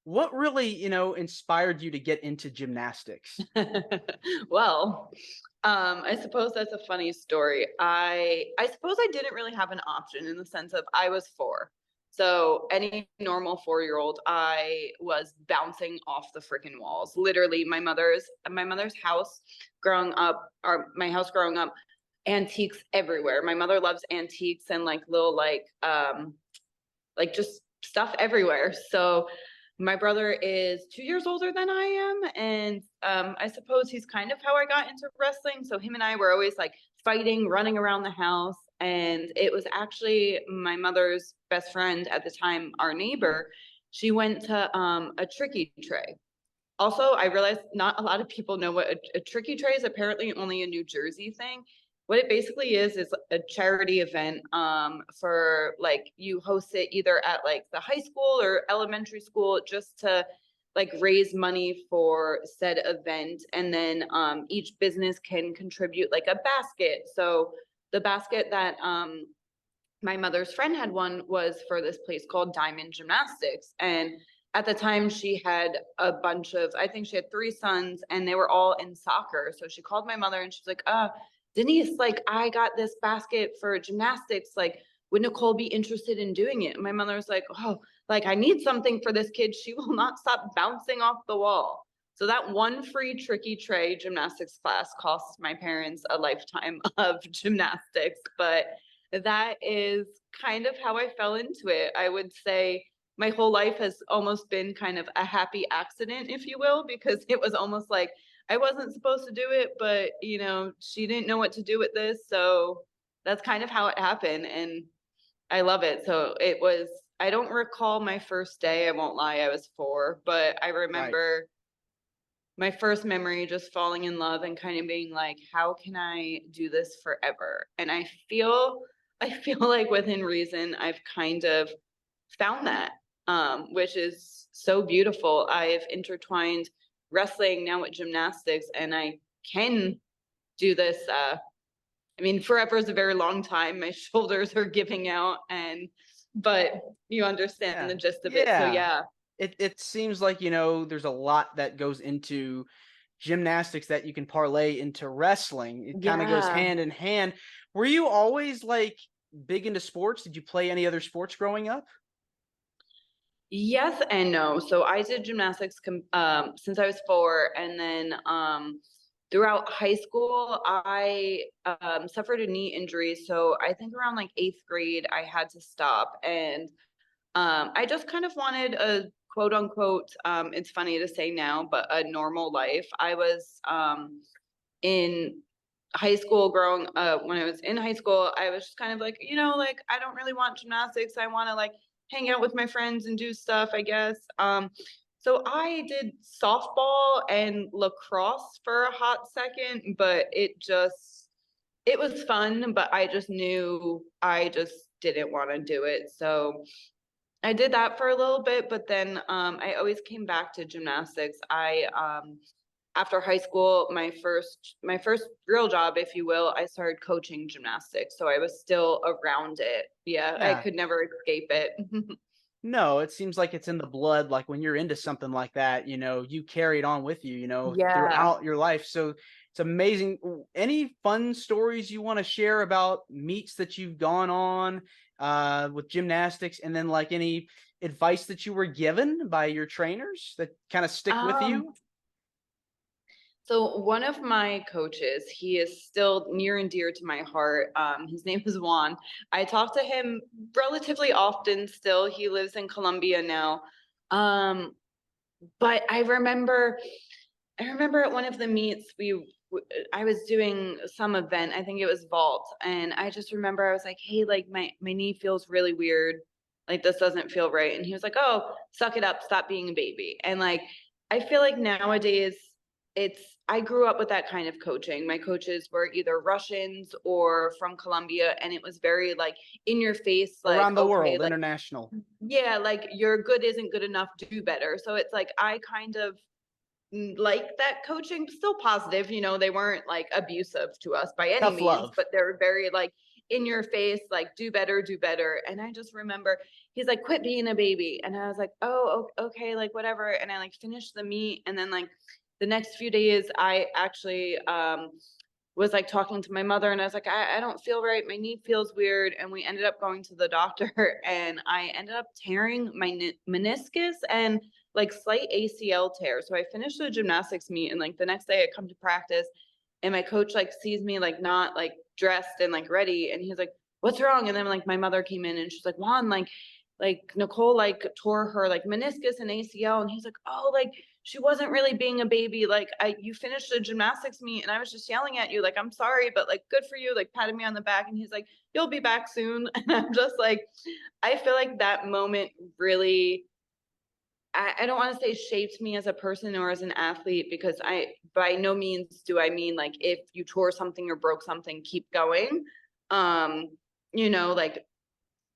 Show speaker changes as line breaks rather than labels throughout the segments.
What really, inspired you to get into gymnastics?
Well, I suppose that's a funny story. I suppose I didn't really have an option in the sense of I was four. So any normal 4-year-old, I was bouncing off the freaking walls. Literally, my mother's house growing up, or my house growing up, antiques everywhere. My mother loves antiques and like little like just stuff everywhere. So my brother is 2 years older than I am, and I suppose he's kind of how I got into wrestling. So him and I were always like fighting, running around the house, and it was actually my mother's best friend at the time, our neighbor. She went to a tricky tray. Also, I realized not a lot of people know what a tricky tray is. Apparently, only a New Jersey thing. What it basically is a charity event for like you host it either at like the high school or elementary school just to like raise money for said event, and then each business can contribute like a basket. So the basket that my mother's friend had one was for this place called Diamond Gymnastics. And at the time, she had a bunch of, I think she had 3 sons, and they were all in soccer. So she called my mother and she's like, Denise, like, I got this basket for gymnastics. Like, would Nicole be interested in doing it? And my mother was like, oh, like, I need something for this kid. She will not stop bouncing off the wall. So that one free tricky tray gymnastics class cost my parents a lifetime of gymnastics. But that is kind of how I fell into it. I would say my whole life has almost been kind of a happy accident, if you will, because it was almost like I wasn't supposed to do it, but she didn't know what to do with this. So that's kind of how it happened. And I love it. So it was, I don't recall my first day. I won't lie. I was 4, but I
Right.
remember my first memory just falling in love and kind of being like, how can I do this forever? And I feel like within reason I've kind of found that, which is so beautiful. I've intertwined wrestling now with gymnastics, and I can do this. I mean, forever is a very long time. My shoulders are giving out, but you understand
Yeah.
the gist of it. So
Yeah.
yeah.
It seems like, there's a lot that goes into gymnastics that you can parlay into wrestling. It kind of goes
Yeah.
hand in hand. Were you always like big into sports? Did you play any other sports growing up?
Yes and no. So I did gymnastics since I was 4, and then throughout high school, I suffered a knee injury. So I think around like 8th grade, I had to stop, and I just kind of wanted a quote unquote. It's funny to say now, but a normal life. I was in high school growing when I was in high school, I was just kind of like, like I don't really want gymnastics. I want to like hang out with my friends and do stuff, I guess. So I did softball and lacrosse for a hot second, but it was fun, but I just knew I just didn't want to do it. So I did that for a little bit, but then I always came back to gymnastics. I after high school, my first real job, if you will, I started coaching gymnastics. So I was still around it. Yeah, I
Yeah.
could never escape it.
No, it seems like it's in the blood. Like when you're into something like that, you carry it on with you,
Yeah.
throughout your life. So it's amazing. Any fun stories you want to share about meets that you've gone on with gymnastics, and then like any advice that you were given by your trainers that kind of stick with
Um,
you?
so one of my coaches, he is still near and dear to my heart. His name is Juan. I talk to him relatively often still. He lives in Colombia now. Um, but I remember at one of the meets I was doing some event. I think it was vault, and I just remember I was like, "Hey, like my knee feels really weird. Like this doesn't feel right." And he was like, "Oh, suck it up. Stop being a baby." And like I feel like nowadays I grew up with that kind of coaching. My coaches were either Russians or from Colombia, and it was very like in your face, like,
Around the
okay,
world,
like
international.
yeah, like your good isn't good enough, do better. So it's like I kind of like that coaching, still positive. They weren't like abusive to us by any
Tough
means,
love.
but they're very like in your face, like, do better, do better. And I just remember he's like, quit being a baby. And I was like, oh, okay, like whatever. And I like finished the meet. And then like the next few days, I actually was like talking to my mother, and I was like, I don't feel right. My knee feels weird. And we ended up going to the doctor, and I ended up tearing my meniscus and like slight ACL tear. So I finished the gymnastics meet, and like the next day I come to practice, and my coach like sees me like not like dressed and like ready, and he's like, what's wrong? And then like my mother came in, and she's like, Juan, like Nicole like tore her like meniscus and ACL. And he's like, oh, like she wasn't really being a baby. Like you finished the gymnastics meet and I was just yelling at you. Like, I'm sorry, but like, good for you. Like patted me on the back. And he's like, you'll be back soon. And I'm just like, I feel like that moment really, I don't want to say shaped me as a person or as an athlete, because I, by no means do I mean like, if you tore something or broke something, keep going. Um, like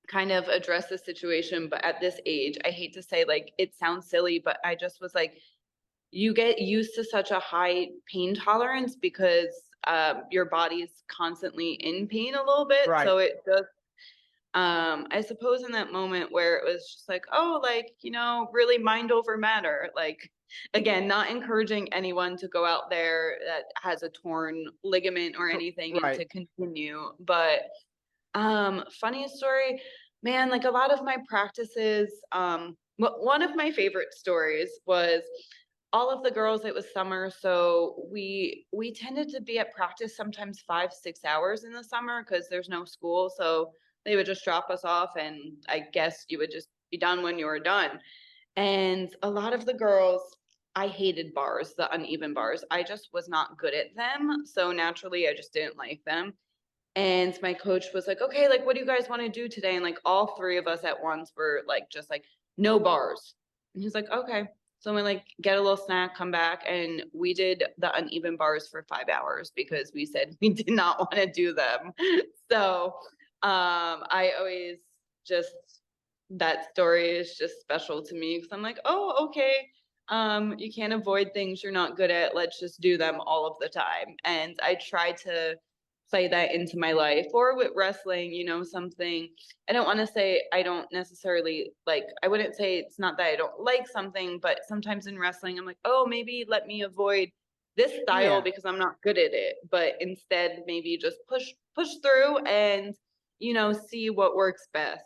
kind of address the situation. But at this age, I hate to say, like, it sounds silly, but I just was like, you get used to such a high pain tolerance because your body's constantly in pain a little bit.
Right.
So it just, I suppose in that moment where it was just like, oh, like, really mind over matter. Like, again, not encouraging anyone to go out there that has a torn ligament or anything and
Right.
to continue. But funniest story, man, like a lot of my practices, one of my favorite stories was all of the girls, it was summer, so we tended to be at practice sometimes 5-6 hours in the summer because there's no school. So they would just drop us off, and I guess you would just be done when you were done. And a lot of the girls, I hated bars, the uneven bars. I just was not good at them. So naturally, I just didn't like them. And my coach was like, okay, like, what do you guys want to do today? And like all three of us at once were like, just like, no bars. And he's like, okay. So we like get a little snack, come back, and we did the uneven bars for 5 hours because we said we did not want to do them. So I always just, that story is just special to me because I'm like, oh, okay. You can't avoid things you're not good at. Let's just do them all of the time. And I try to play that into my life. Or with wrestling, something, I don't want to say I don't necessarily like, I wouldn't say it's not that I don't like something, but sometimes in wrestling I'm like, oh, maybe let me avoid this style
Yeah.
because I'm not good at it, but instead maybe just push through and see what works best.